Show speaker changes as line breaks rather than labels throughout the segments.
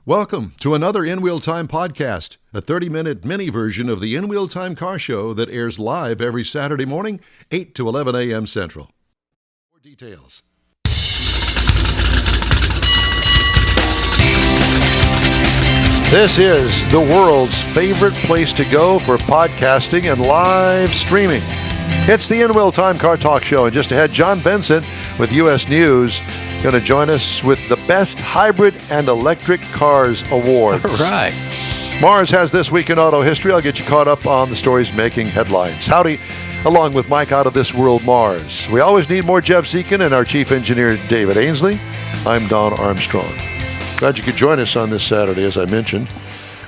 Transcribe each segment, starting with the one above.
Welcome to another In Wheel Time podcast, a 30-minute mini version of the In Wheel Time car show that airs live every Saturday morning, 8 to 11 a.m. Central. More details. This is the world's favorite place to go for podcasting and live streaming. It's the In Wheel Time Car Talk Show, and just ahead, John Vincent with US News going to join us with the Best Hybrid and Electric Cars Awards.
All right.
Mars has This Week in Auto History. I'll get you caught up on the stories making headlines. Howdy, along with Mike out of This World Mars. We always need more Jeff Zekin and our chief engineer, David Ainsley. I'm Don Armstrong. Glad you could join us on this Saturday, as I mentioned.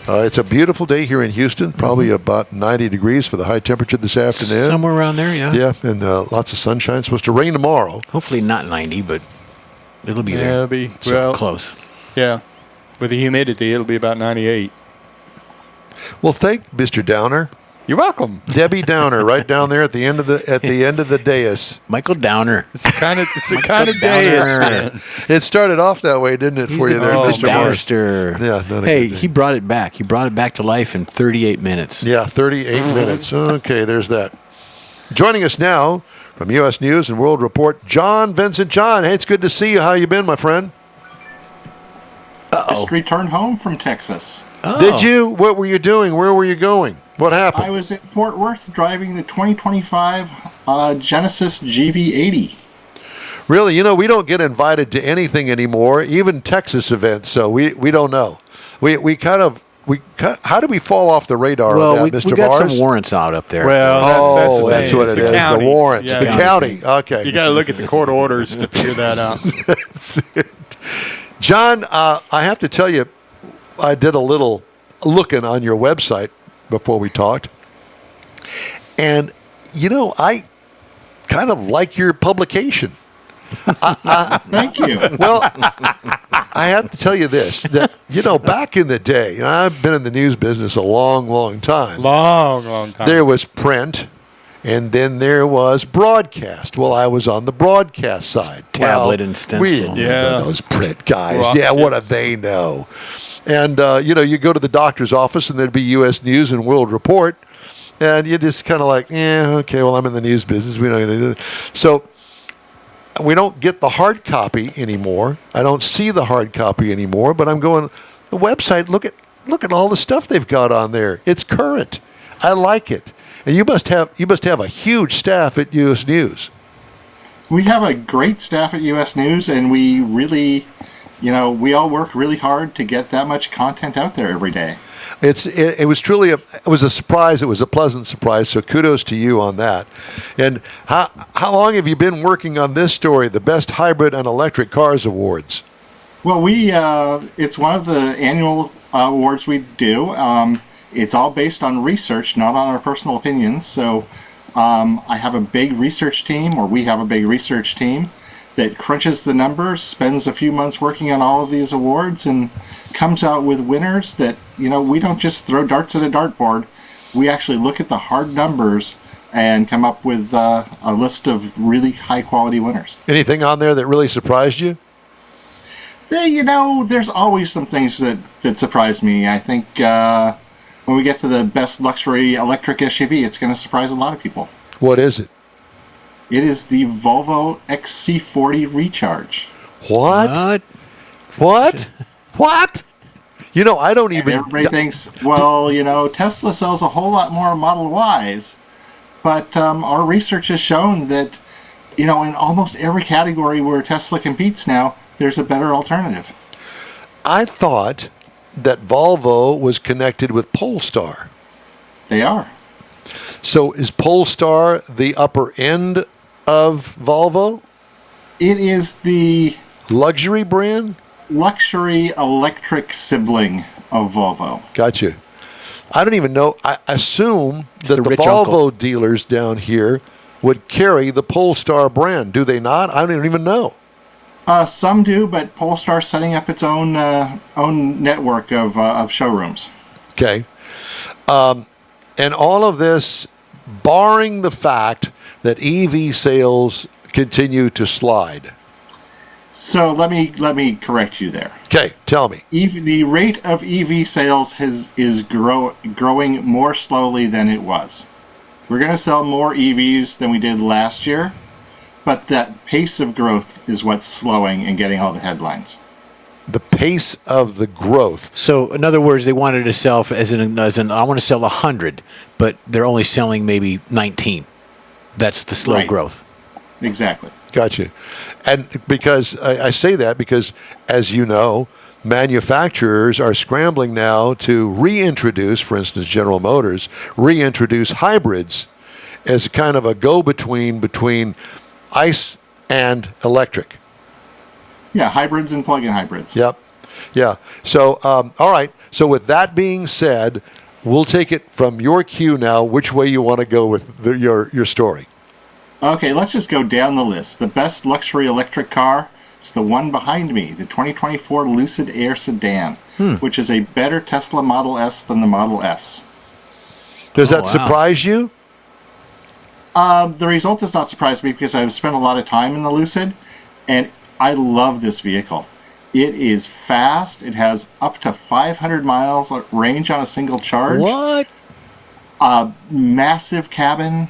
It's a beautiful day here in Houston, probably about 90 degrees for the high temperature this afternoon.
Somewhere around there, yeah.
Yeah, and lots of sunshine. It's supposed to rain tomorrow.
Hopefully not 90, but it'll be there.
It'll be,
so close.
Yeah. With the humidity, it'll be about 98.
Well, thank Mr. Downer.
You're welcome.
Debbie Downer, right down there at the end of the dais.
Michael Downer.
It's the kind of day it's been.
It started off that way, didn't it, for you there, Mr. Mars?
Yeah. Hey, he brought it back. He brought it back to life in 38 minutes.
Yeah, 38 minutes. Okay, there's that. Joining us now from U.S. News and World Report, John Vincent. John, hey, it's good to see you. How you been, my friend?
Just returned home from Texas.
Oh.
Did you? What were you doing? Where were you going? What happened?
I was at Fort Worth driving the 2025 Genesis GV80.
Really? You know, we don't get invited to anything anymore, even Texas events, so we don't know. How do we fall off the radar on that, Mr.
We got
Mars?
some warrants out up there.
Well,
that's what it is.
County.
The warrants.
Yeah.
The county. Okay.
You got to look at the court orders to figure that out.
That's it. John, I have to tell you, I did a little looking on your website before we talked. And, you know, I kind of like your publication.
Thank you.
Well, I have to tell you this, that, you know, back in the day, I've been in the news business a long, long time.
Long time.
There was print, and then there was broadcast. Well, I was on the broadcast side.
Tablet and stencil.
We didn't know those print guys.
Rock
yeah, what do
chips.
they know? And, you know, you go to the doctor's office, and there'd be U.S. News and World Report, and you just kind of like, okay, well, I'm in the news business. We don't do it. So we don't get the hard copy anymore. I don't see the hard copy anymore, but I'm going, the website, look at all the stuff they've got on there. It's current. I like it. And you must have a huge staff at U.S. News.
We have a great staff at U.S. News, and we really, we all work really hard to get that much content out there every day.
It was truly a surprise. It was a pleasant surprise. So kudos to you on that. And how long have you been working on this story, the Best Hybrid and Electric Cars Awards?
Well, it's one of the annual awards we do. It's all based on research, not on our personal opinions. So I have a big research team, or we have a big research team that crunches the numbers, spends a few months working on all of these awards, and comes out with winners that, we don't just throw darts at a dartboard. We actually look at the hard numbers and come up with a list of really high-quality winners.
Anything on there that really surprised you?
There's always some things that surprise me. I think when we get to the best luxury electric SUV, it's going to surprise a lot of people.
What is it?
It is the Volvo XC40 Recharge.
What? What? I don't even...
Everybody thinks, Tesla sells a whole lot more Model Ys, but our research has shown that, in almost every category where Tesla competes now, there's a better alternative.
I thought that Volvo was connected with Polestar.
They are.
So is Polestar the upper end of Volvo?
It is the
luxury brand?
Luxury electric sibling of Volvo.
Got you. I don't even know. I assume that the Volvo uncle dealers down here would carry the Polestar brand. Do they not? I don't even know.
Some do, but Polestar's setting up its own network of showrooms.
Okay. And all of this, barring the fact that EV sales continue to slide.
So let me correct you there.
Okay, tell me.
The rate of EV sales is growing more slowly than it was. We're going to sell more EVs than we did last year, but that pace of growth is what's slowing and getting all the headlines.
The pace of the growth.
So, in other words, they wanted to sell as an I want to sell 100, but they're only selling maybe 19. That's the slow
Right.
growth.
Exactly.
Gotcha. And because I say that because, as you know, manufacturers are scrambling now to reintroduce, for instance, General Motors, reintroduce hybrids as kind of a go-between between ICE and electric.
Yeah, hybrids and plug-in hybrids.
Yep. Yeah. So, all right. So with that being said, we'll take it from your cue now, which way you want to go with your story.
Okay, let's just go down the list. The best luxury electric car is the one behind me, the 2024 Lucid Air sedan, which is a better Tesla Model S than the Model S.
Does that
wow.
surprise you?
The result does not surprise me because I've spent a lot of time in the Lucid, and I love this vehicle. It is fast. It has up to 500 miles range on a single charge.
What?
Massive cabin.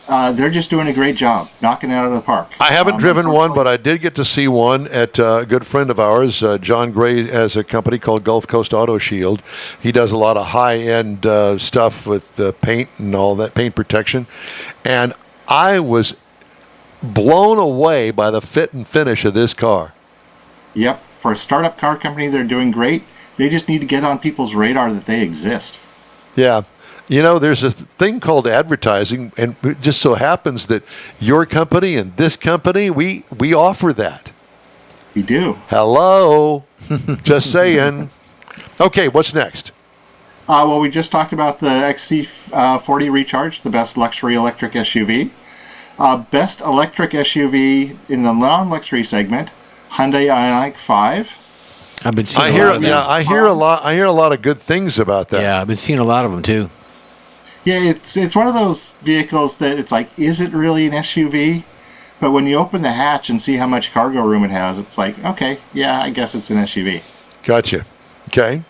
They're just doing a great job, knocking it out of the park.
I haven't driven one, but I did get to see one at a good friend of ours, John Gray, has a company called Gulf Coast Auto Shield. He does a lot of high-end stuff with paint and all that, paint protection. And I was blown away by the fit and finish of this car.
Yep. For a startup car company, they're doing great. They just need to get on people's radar that they exist.
Yeah. You know, there's a thing called advertising, and it just so happens that your company and this company, we offer that.
We do.
Hello. Just saying. Okay, what's next?
Well, we just talked about the XC40 Recharge, the best luxury electric SUV. Best electric SUV in the non-luxury segment, Hyundai Ioniq 5.
I've been seeing
I
a
hear,
lot of them.
yeah, I hear a lot of good things about that.
Yeah, I've been seeing a lot of them too.
Yeah, it's one of those vehicles that it's like, is it really an SUV? But when you open the hatch and see how much cargo room it has, it's like, okay, yeah, I guess it's an SUV.
Gotcha. Okay.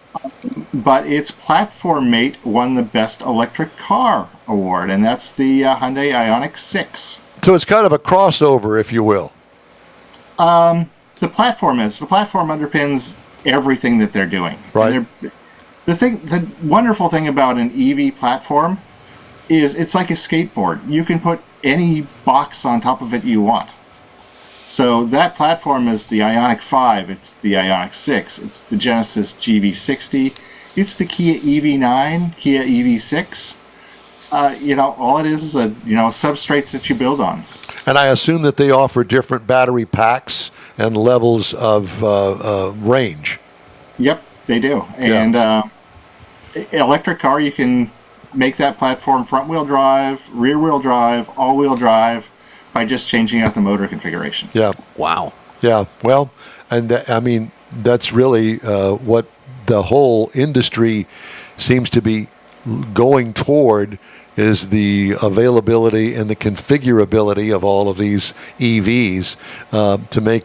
But its platform mate won the Best Electric Car Award, and that's the Hyundai Ioniq 6.
So it's kind of a crossover, if you will.
The platform underpins everything that they're doing.
Right.
The wonderful thing about an EV platform is it's like a skateboard. You can put any box on top of it you want. So that platform is the Ioniq 5, it's the Ioniq 6, it's the Genesis GV60, it's the Kia EV9, Kia EV6. All it is a substrate that you build on.
And I assume that they offer different battery packs and levels of range.
Yep, they do. And electric car, you can make that platform front-wheel drive, rear-wheel drive, all-wheel drive by just changing out the motor configuration.
Yeah.
Wow.
Yeah. Well, and that's really what the whole industry seems to be going toward, is the availability and the configurability of all of these EVs to make,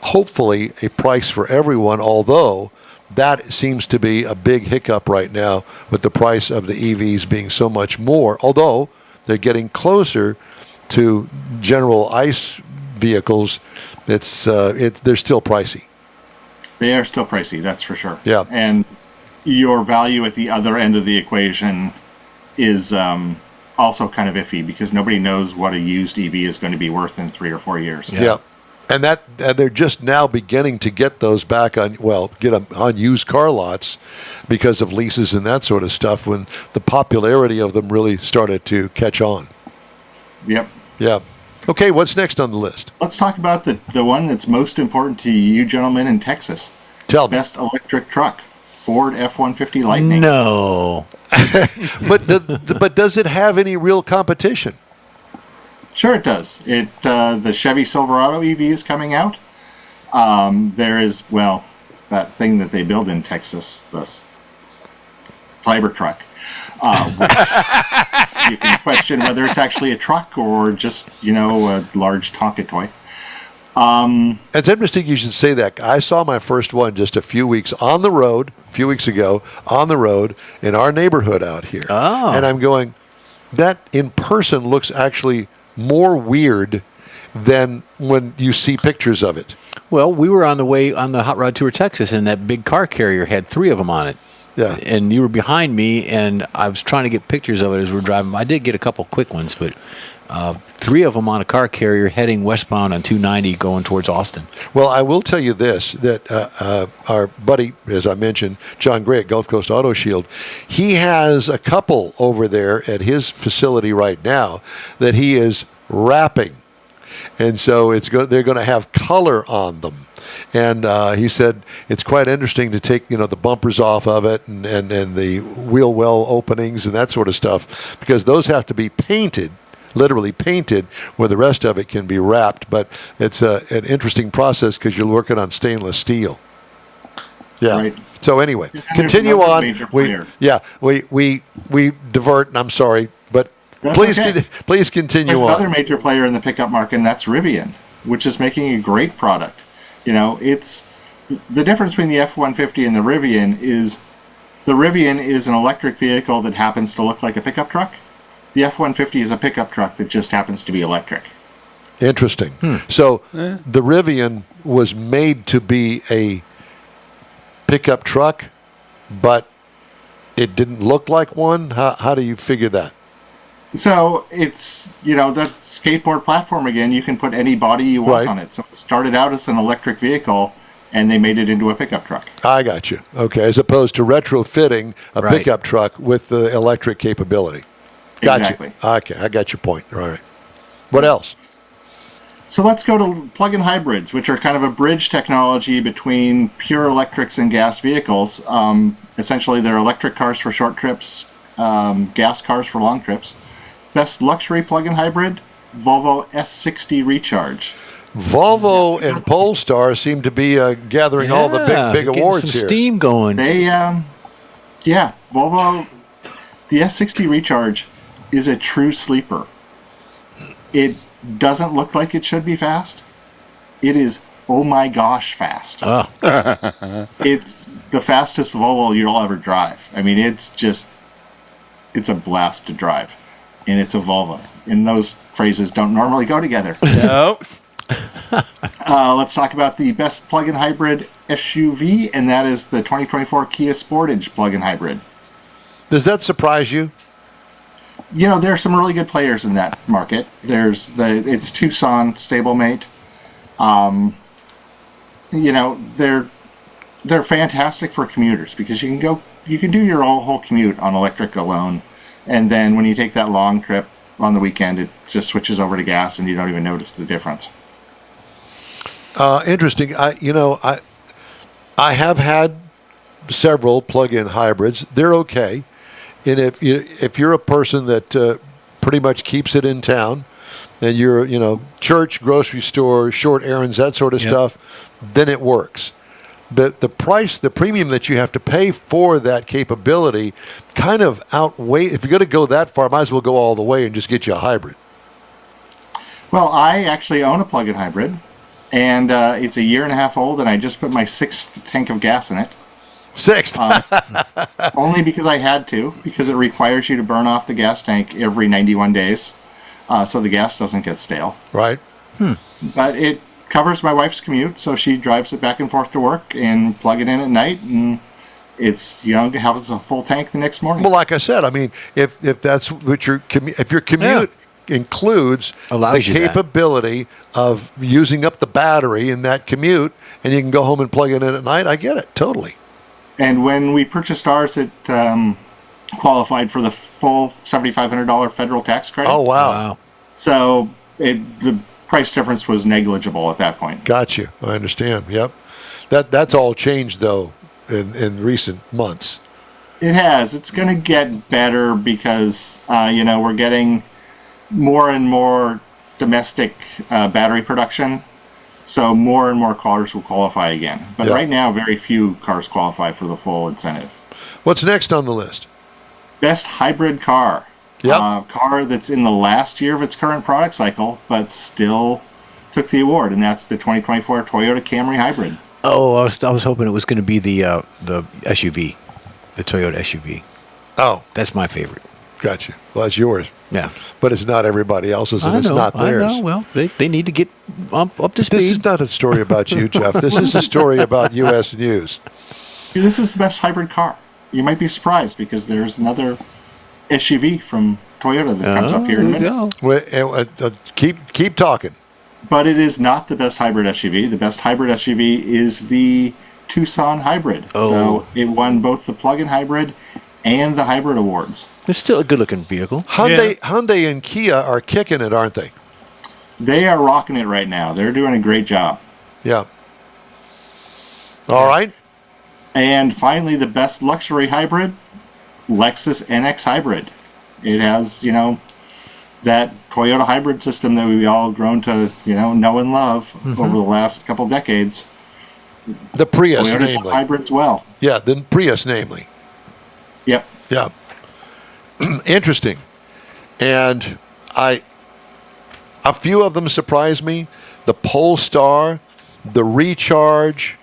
hopefully, a price for everyone, although that seems to be a big hiccup right now with the price of the EVs being so much more, although they're getting closer to general ICE vehicles. They're still pricey.
They are still pricey, that's for sure.
Yeah.
And your value at the other end of the equation is also kind of iffy because nobody knows what a used EV is going to be worth in 3 or 4 years.
Yeah. And that they're just now beginning to get those back on used car lots because of leases and that sort of stuff, when the popularity of them really started to catch on.
Yep.
Yeah. Okay, what's next on the list?
Let's talk about the one that's most important to you gentlemen in Texas.
Tell me.
Best electric truck, Ford F-150 Lightning.
No.
But does it have any real competition?
Sure it does. The Chevy Silverado EV is coming out. There is, that thing that they build in Texas, the Cybertruck. You can question whether it's actually a truck or just, a large Tonka toy.
It's interesting you should say that. I saw my first one just a few weeks ago, on the road in our neighborhood out here.
Oh.
And I'm going, that in person looks actually more weird than when you see pictures of it.
Well, we were on the way on the Hot Rod Tour Texas, and that big car carrier had 3 of them on it.
Yeah.
And you were behind me, and I was trying to get pictures of it as we're driving. I did get a couple quick ones, but 3 of them on a car carrier heading westbound on 290 going towards Austin.
Well, I will tell you this, that our buddy, as I mentioned, John Gray at Gulf Coast Auto Shield, he has a couple over there at his facility right now that he is wrapping. And so they're going to have color on them. And he said it's quite interesting to take, the bumpers off of it and the wheel well openings and that sort of stuff, because those have to be painted, literally painted, where the rest of it can be wrapped. But it's an interesting process because you're working on stainless steel. Yeah.
Right.
So anyway,
And
continue
there's another
on.
major player.
We divert, and I'm sorry, but
That's
please
okay.
please continue
There's
on.
another major player in the pickup market, and that's Revving, which is making a great product. It's the difference between the F-150 and the Revving is the Revving is an electric vehicle that happens to look like a pickup truck. The F-150 is a pickup truck that just happens to be electric.
Interesting. So the Revving was made to be a pickup truck, but it didn't look like one. How do you figure that?
So it's, that skateboard platform again, you can put any body you want
Right.
on it. So it started out as an electric vehicle, and they made it into a pickup truck.
I got you. Okay, as opposed to retrofitting a
Right.
pickup truck with the electric capability. Got
Exactly.
you. Okay, I got your point. All right. What else?
So let's go to plug-in hybrids, which are kind of a bridge technology between pure electrics and gas vehicles. Essentially, they're electric cars for short trips, gas cars for long trips. Best luxury plug-in hybrid, Volvo S60 Recharge.
Volvo and Polestar seem to be gathering all the big
getting
awards
some
here.
steam going.
They, Volvo, the S60 Recharge is a true sleeper. It doesn't look like it should be fast. It is, oh my gosh, fast.
Oh.
It's the fastest Volvo you'll ever drive. I mean, it's a blast to drive. And it's a Volvo. And those phrases don't normally go together.
Nope.
Let's talk about the best plug-in hybrid SUV, and that is the 2024 Kia Sportage plug-in hybrid.
Does that surprise you?
There are some really good players in that market. It's Tucson stablemate. They're fantastic for commuters because you can do your whole commute on electric alone, and then when you take that long trip on the weekend, it just switches over to gas, and you don't even notice the difference.
Interesting. I have had several plug-in hybrids. They're okay. And if you're a person that pretty much keeps it in town, and you're church, grocery store, short errands, that sort of stuff, then it works. But the premium that you have to pay for that capability kind of outweigh. If you're going to go that far, might as well go all the way and just get you a hybrid.
Well, I actually own a plug-in hybrid, and it's a year and a half old, and I just put my 6th tank of gas in it.
6th?
Only because I had to, because it requires you to burn off the gas tank every 91 days, so the gas doesn't get stale.
Right.
But it covers my wife's commute, so she drives it back and forth to work and plug it in at night, and it's has a full tank the next morning.
Well, like I said, I mean, if that's what your commute includes
Allows
the
you that.
capability of using up the battery in that commute, and you can go home and plug it in at night, I get it totally.
And when we purchased ours, it qualified for the full $7,500 federal tax credit.
Oh wow.
So the price difference was negligible at that point.
Got you. I understand. Yep. That's all changed though in recent months.
It has. It's going to get better because we're getting more and more domestic battery production, so more and more cars will qualify again. But right now, very few cars qualify for the full incentive.
What's next on the list?
Best hybrid car.
Yep.
Car that's in the last year of its current product cycle, but still took the award, and that's the 2024 Toyota Camry Hybrid.
Oh, I was hoping it was going to be the SUV, the Toyota SUV.
Oh,
That's my favorite.
gotcha. Well, that's yours.
Yeah.
But it's not everybody else's, and it's not theirs.
I know. Well, they need to get up to speed.
This is not a story about you, Jeff. This is a story about U.S. News.
This is the best hybrid car. You might be surprised because there's another SUV from Toyota that comes up here in a minute.
Well, keep talking.
But it is not the best hybrid SUV. The best hybrid SUV is the Tucson Hybrid.
Oh.
So it won both the plug-in hybrid and the hybrid awards.
It's still a good-looking vehicle.
Hyundai and Kia are kicking it, aren't they?
They are rocking it right now. They're doing a great job.
Yeah. All right.
And finally, the best luxury hybrid, Lexus NX Hybrid. It has, that Toyota hybrid system that we've all grown to, know and love over the last couple decades.
The Prius,
Toyota
namely.
hybrids well.
Yeah, the Prius, namely.
Yep.
Yeah. Interesting. And a few of them surprise me. The Polestar, the Recharge.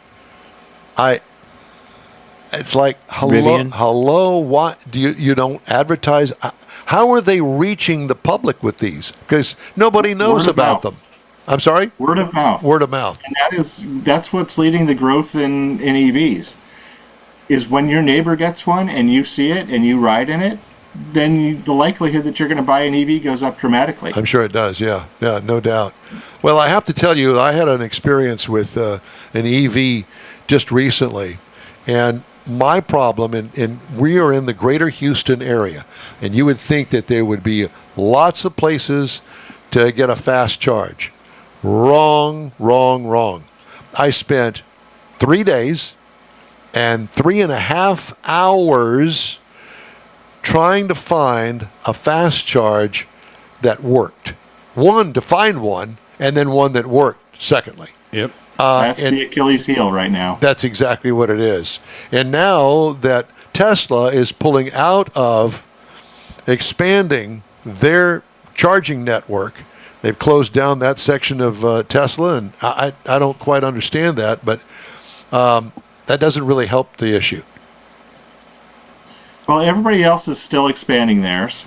It's like,
Revving.
hello, what do you don't advertise? How are they reaching the public with these? Because nobody knows
Word of
about
mouth.
them. I'm sorry?
Word of mouth.
Word of mouth.
And that's what's leading the growth in EVs. Is when your neighbor gets one and you see it and you ride in it, then the likelihood that you're going to buy an EV goes up dramatically.
I'm sure it does, yeah, no doubt. Well, I have to tell you, I had an experience with an EV just recently, and my problem, and we are in the greater Houston area, and you would think that there would be lots of places to get a fast charge. Wrong. I spent 3 days and 3.5 hours trying to find a fast charge that worked. One, to find one, and then one that worked, secondly.
Yep.
That's the Achilles heel right now.
That's exactly what it is. And now that Tesla is pulling out of expanding their charging network, they've closed down that section of Tesla, and I don't quite understand that, but that doesn't really help the issue.
Well, everybody else is still expanding theirs,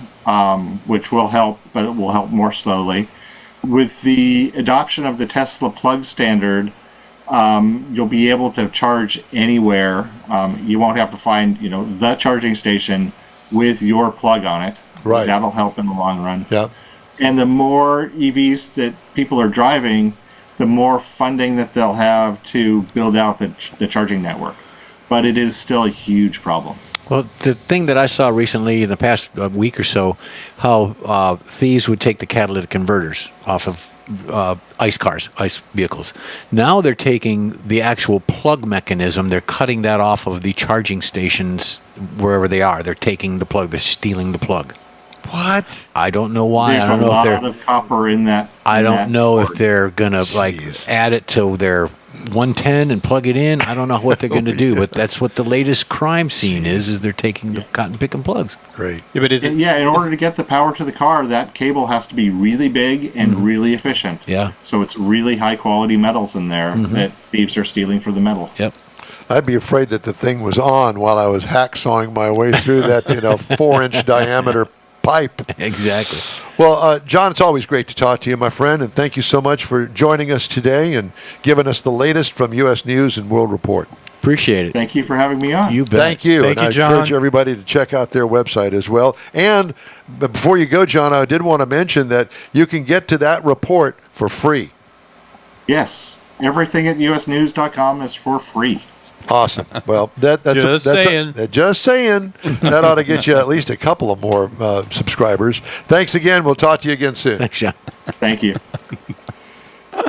which will help, but it will help more slowly. With the adoption of the Tesla plug standard, you'll be able to charge anywhere. You won't have to find, the charging station with your plug on it.
Right.
That'll help in the long run.
Yeah.
And the more EVs that people are driving, the more funding that they'll have to build out the charging network. But it is still a huge problem.
Well, the thing that I saw recently in the past week or so, how thieves would take the catalytic converters off of ICE vehicles. Now they're taking the actual plug mechanism, they're cutting that off of the charging stations wherever they are. They're taking the plug, they're stealing the plug.
What?
I don't know why.
There's
I don't
a
know if
lot
they're.
of copper in that.
I don't know if
board.
they're gonna
Jeez.
add it to their 110 and plug it in. I don't know what they're gonna do, but that's what the latest crime scene is they're taking the cotton picking plugs.
Great.
Yeah, but is it?
Yeah, in order to get the power to the car, that cable has to be really big and really efficient.
Yeah.
So it's really high quality metals in there that thieves are stealing for the metal.
Yep.
I'd be afraid that the thing was on while I was hacksawing my way through that 4-inch diameter pipe.
Exactly.
Well, John, it's always great to talk to you, my friend, and thank you so much for joining us today and giving us the latest from U.S. News and World Report.
Appreciate it.
Thank you for having me on.
You bet.
Thank you.
Thank
and
you,
I
John.
encourage everybody to check out their website as well. And but before you go, John, I did want to mention that you can get to that report for free.
Yes. Everything at usnews.com is for free.
Awesome. Well, that's
Just saying.
Just saying. That ought to get you at least a couple of more subscribers. Thanks again. We'll talk to you again soon.
Thanks, John.
Thank you.
All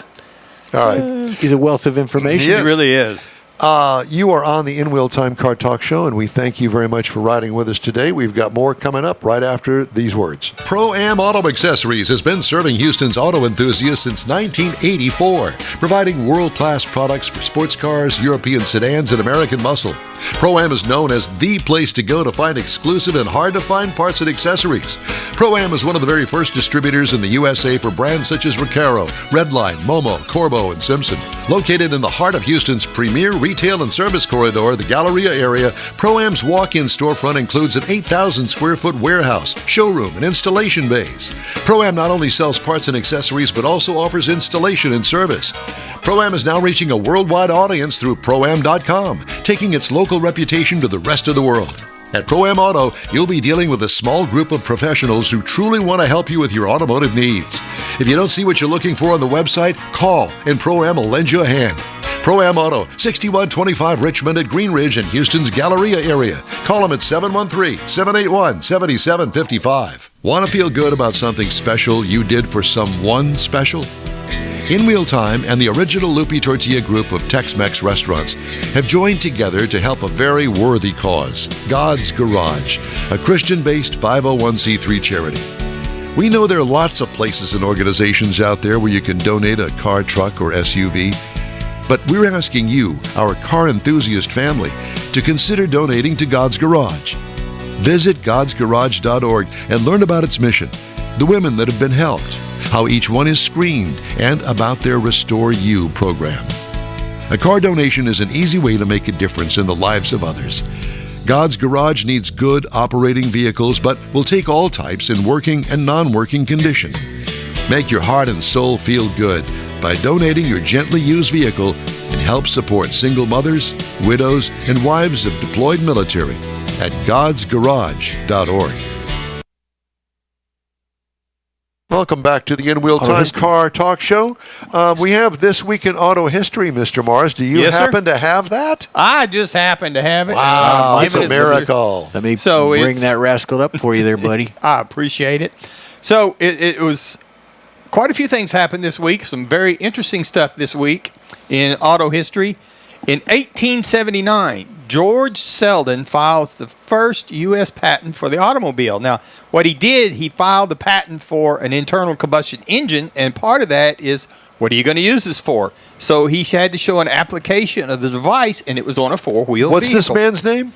right.
He's a wealth of information.
Yes.
It really is.
You are on the In-Wheel Time Car Talk Show, and we thank you very much for riding with us today. We've got more coming up right after these words.
Pro-Am Auto Accessories has been serving Houston's auto enthusiasts since 1984, providing world-class products for sports cars, European sedans, and American muscle. Pro-Am is known as the place to go to find exclusive and hard-to-find parts and accessories. Pro-Am is one of the very first distributors in the USA for brands such as Recaro, Redline, Momo, Corbo, and Simpson. Located in the heart of Houston's premier retail and service corridor, the Galleria area, Pro-Am's walk-in storefront includes an 8,000 square foot warehouse, showroom, and installation bays. Pro-Am not only sells parts and accessories, but also offers installation and service. Pro-Am is now reaching a worldwide audience through Pro-Am.com, taking its local reputation to the rest of the world. At Pro-Am Auto, you'll be dealing with a small group of professionals who truly want to help you with your automotive needs. If you don't see what you're looking for on the website, call and Pro-Am will lend you a hand. Pro-Am Auto, 6125 Richmond at Green Ridge in Houston's Galleria area. Call them at 713-781-7755. Want to feel good about something special you did for someone special? In-Wheel Time and the original Lupi Tortilla group of Tex-Mex restaurants have joined together to help a very worthy cause, God's Garage, a Christian-based 501c3 charity. We know there are lots of places and organizations out there where you can donate a car, truck, or SUV, but we're asking you, our car enthusiast family, to consider donating to God's Garage. Visit godsgarage.org and learn about its mission, the women that have been helped, how each one is screened, and about their Restore You program. A car donation is an easy way to make a difference in the lives of others. God's Garage needs good operating vehicles, but will take all types in working and non-working condition. Make your heart and soul feel good by donating your gently used vehicle and help support single mothers, widows, and wives of deployed military at godsgarage.org.
Welcome back to the In-Wheel Time Car Talk Show. We have This Week in Auto History, Mr. Mars. Do you happen to have that?
I just happen to have it.
Wow, it's a miracle.
Let me bring that rascal up for you there, buddy.
I appreciate it. So it was quite a few things happened this week. Some very interesting stuff this week in auto history. In 1879, George Selden files the first U.S. patent for the automobile. Now, what he did, he filed the patent for an internal combustion engine, and part of that is, what are you going to use this for? So he had to show an application of the device, and it was on a four-wheel
What's
vehicle.
this man's name?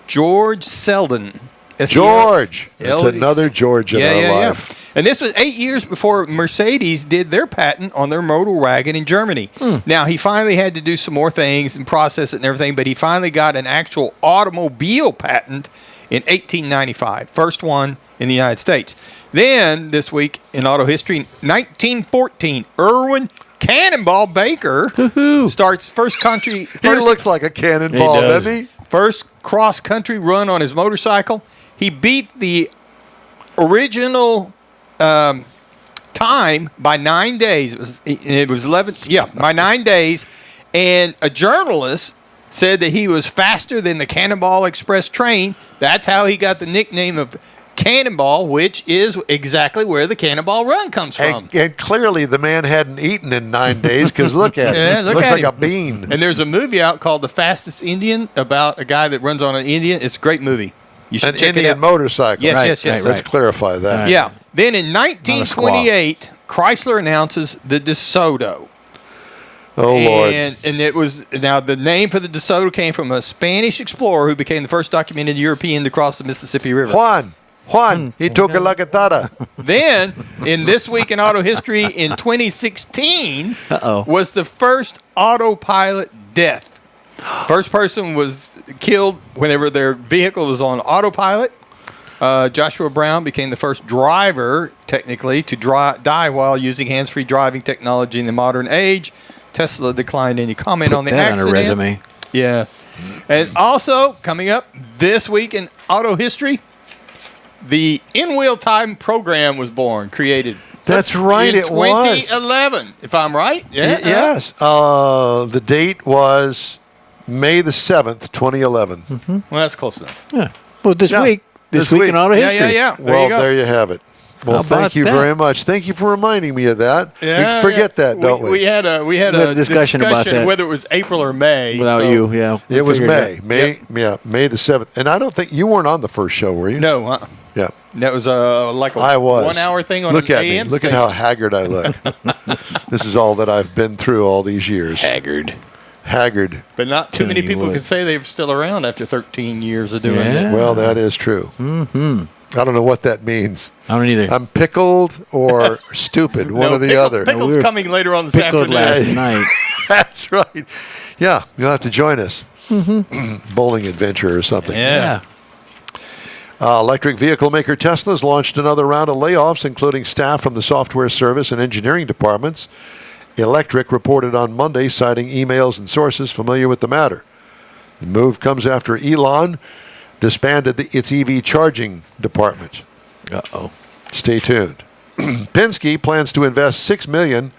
George Selden.
George. It's another George in our life.
Yeah. And this was 8 years before Mercedes did their patent on their motor wagon in Germany. Now, he finally had to do some more things and process it and everything, but he finally got an actual automobile patent in 1895. First one in the United States. Then, this week in auto history, 1914, Irwin Cannonball Baker starts first country...
He looks like a cannonball, doesn't he?
First cross-country run on his motorcycle. He beat the original time by 9 days. It was 11. Yeah, by 9 days. And a journalist said that he was faster than the Cannonball Express train. That's how he got the nickname of Cannonball, which is exactly where the Cannonball Run comes from.
And clearly the man hadn't eaten in 9 days, because look at him. Looks like a bean.
And there's a movie out called The Fastest Indian about a guy that runs on an Indian. It's a great movie. You should check
Indian
it out.
motorcycle.
Yes.
Let's clarify that.
Yeah. Then in 1928, Chrysler announces the DeSoto.
Oh, Lord.
And it was, now the name for the DeSoto came from a Spanish explorer who became the first documented European to cross the Mississippi River.
Juan, he took a lacatada.
Then, in This Week in Auto History, in 2016, was the first autopilot death. First person was killed whenever their vehicle was on autopilot. Joshua Brown became the first driver, technically, to die while using hands-free driving technology in the modern age. Tesla declined any comment on the accident.
On a resume.
Yeah. And also, coming up this week in auto history, the In-Wheel Time program was created.
That's right, it was.
2011, if I'm right. Yeah.
Yes. The date was May the 7th, 2011.
Well, that's close enough.
Yeah. Well, this week in auto history.
Yeah.
There you have it. Well,
How
thank
about
you
that?
very much. Thank you for reminding me of that.
Yeah,
we forget that, don't we?
We had a
discussion about that.
whether it was April or May.
Without
so-
you, yeah. we
It was
figured
May.
that.
May the 7th. And I don't think you weren't on the first show, were you?
No,
Yeah.
that was like a
I was.
1 hour thing on
Look
an
at
AM
me. Look at
station.
how haggard I look. This is all that I've been through all these years.
Haggard.
Haggard.
But not too many
you
people
what.
can say they're still around after 13 years of doing
Yeah.
it.
Well, that is true. Mm-hmm. I don't know what that means.
I don't either.
I'm pickled or stupid, one or the other.
Pickle's
We were
coming later on this
Pickled
afternoon.
last night.
That's right. Yeah, you'll have to join us. Bowling adventure or something.
Yeah.
Electric vehicle maker Tesla's launched another round of layoffs, including staff from the software service and engineering departments. Electric reported on Monday, citing emails and sources familiar with the matter. The move comes after Elon disbanded its EV charging department.
Uh-oh.
Stay tuned. Penske plans to invest $6 million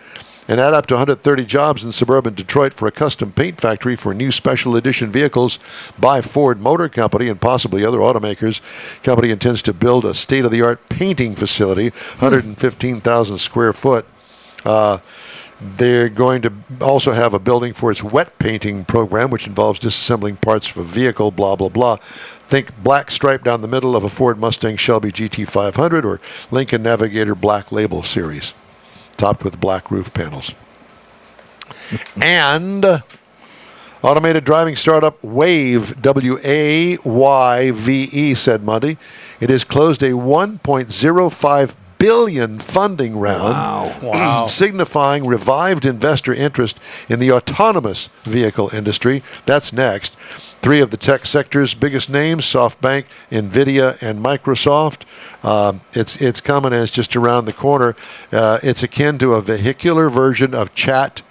and add up to 130 jobs in suburban Detroit for a custom paint factory for new special edition vehicles by Ford Motor Company and possibly other automakers. Company intends to build a state-of-the-art painting facility, 115,000 square foot. They're going to also have a building for its wet painting program, which involves disassembling parts of a vehicle, blah, blah, blah. Think black stripe down the middle of a Ford Mustang Shelby GT500 or Lincoln Navigator Black Label series, topped with black roof panels. And automated driving startup Wayve, W-A-Y-V-E, said Monday, it has closed a $1.05 billion funding round,
Wow.
signifying revived investor interest in the autonomous vehicle industry. That's next. Three of the tech sector's biggest names, SoftBank, NVIDIA, and Microsoft. It's coming and it's just around the corner. It's akin to a vehicular version of Chat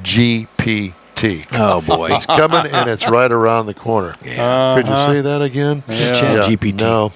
GPT.
Oh, boy.
It's coming and it's right around the corner. Could you say that again?
Chat GPT.
No.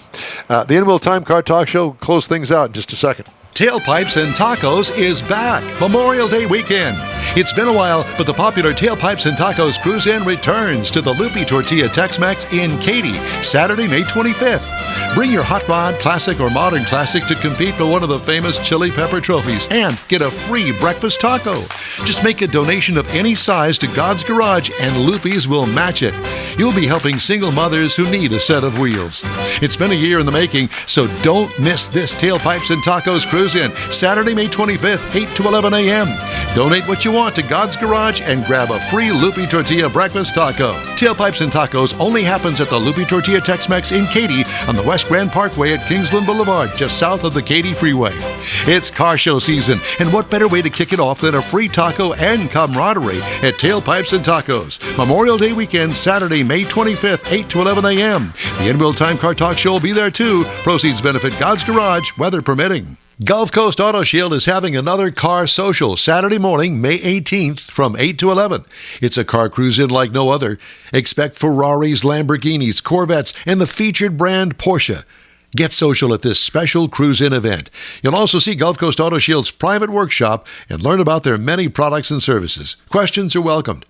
The In-Wheel Time Car Talk Show will close things out in just a second.
Tailpipes and Tacos is back. Memorial Day weekend. It's been a while, but the popular Tailpipes and Tacos Cruise-In returns to the Loopy Tortilla Tex-Mex in Katy, Saturday, May 25th. Bring your hot rod, classic, or modern classic to compete for one of the famous chili pepper trophies and get a free breakfast taco. Just make a donation of any size to God's Garage and Loopy's will match it. You'll be helping single mothers who need a set of wheels. It's been a year in the making, so don't miss this Tailpipes and Tacos Cruise-In, Saturday, May 25th, 8 to 11 a.m. Donate what you want to God's Garage and grab a free Loopy Tortilla breakfast taco. Tailpipes and Tacos only happens at the Loopy Tortilla Tex-Mex in Katy on the West Grand Parkway at Kingsland Boulevard, just south of the Katy Freeway. It's car show season, and what better way to kick it off than a free taco and camaraderie at Tailpipes and Tacos. Memorial Day weekend, Saturday, May 25th, 8 to 11 a.m. The In-Wheel Time Car Talk Show will be there too. Proceeds benefit God's Garage, weather permitting. Gulf Coast Auto Shield is having another car social Saturday morning, May 18th from 8 to 11. It's a car cruise-in like no other. Expect Ferraris, Lamborghinis, Corvettes, and the featured brand Porsche. Get social at this special cruise-in event. You'll also see Gulf Coast Auto Shield's private workshop and learn about their many products and services. Questions are welcomed.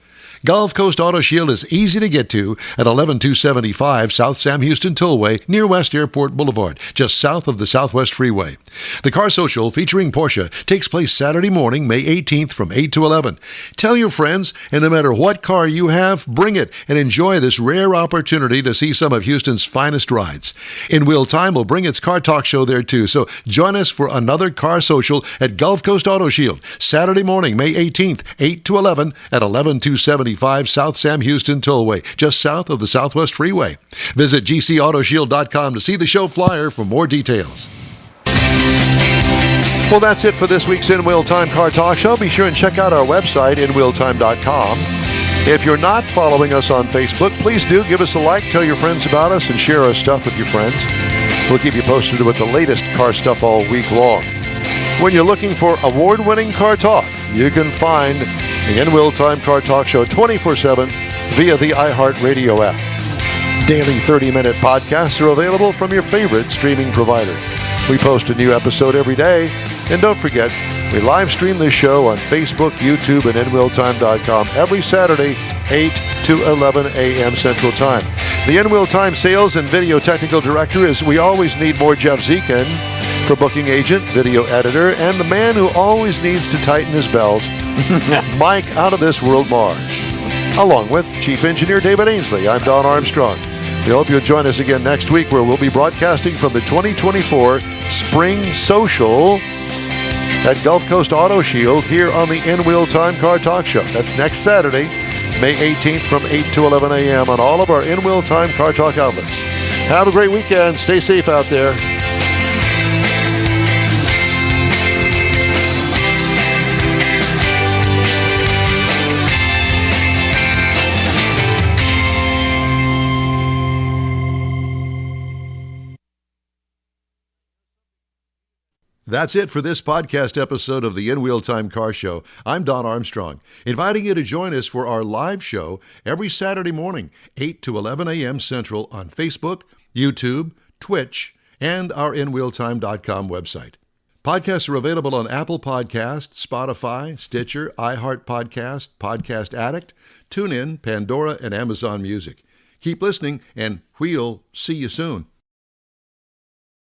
Gulf Coast Auto Shield is easy to get to at 11275 South Sam Houston Tollway near West Airport Boulevard, just south of the Southwest Freeway. The Car Social featuring Porsche takes place Saturday morning, May 18th from 8 to 11. Tell your friends, and no matter what car you have, bring it and enjoy this rare opportunity to see some of Houston's finest rides. In-Wheel Time will bring its Car Talk Show there too, so join us for another Car Social at Gulf Coast Auto Shield, Saturday morning, May 18th, 8 to 11 at 11275 South Sam Houston Tollway, just south of the Southwest Freeway. Visit gcautoshield.com to see the show flyer for more details.
Well, that's it for this week's In-Wheel Time Car Talk Show. Be sure and check out our website, inwheeltime.com. If you're not following us on Facebook, please do give us a like, tell your friends about us, and share our stuff with your friends. We'll keep you posted with the latest car stuff all week long. When you're looking for award-winning car talk, you can find the In-Wheel Time Car Talk Show 24/7 via the iHeartRadio app. Daily 30-minute podcasts are available from your favorite streaming provider. We post a new episode every day. And don't forget, we live stream this show on Facebook, YouTube, and InWheelTime.com every Saturday, 8 to 11 a.m. Central Time. The In-Wheel Time Sales and Video Technical Director is we always need more Jeff Zekin. For booking agent, video editor, and the man who always needs to tighten his belt, Mike Out of This World Marsh. Along with Chief Engineer David Ainsley, I'm Don Armstrong. We hope you'll join us again next week, where we'll be broadcasting from the 2024 Spring Social at Gulf Coast Auto Shield here on the In Wheel Time Car Talk Show. That's next Saturday, May 18th from 8 to 11 a.m. on all of our In Wheel Time Car Talk outlets. Have a great weekend. Stay safe out there.
That's it for this podcast episode of the In Wheel Time Car Show. I'm Don Armstrong, inviting you to join us for our live show every Saturday morning, 8 to 11 a.m. Central on Facebook, YouTube, Twitch, and our InWheelTime.com website. Podcasts are available on Apple Podcasts, Spotify, Stitcher, iHeart Podcast, Podcast Addict, TuneIn, Pandora, and Amazon Music. Keep listening, and we'll see you soon.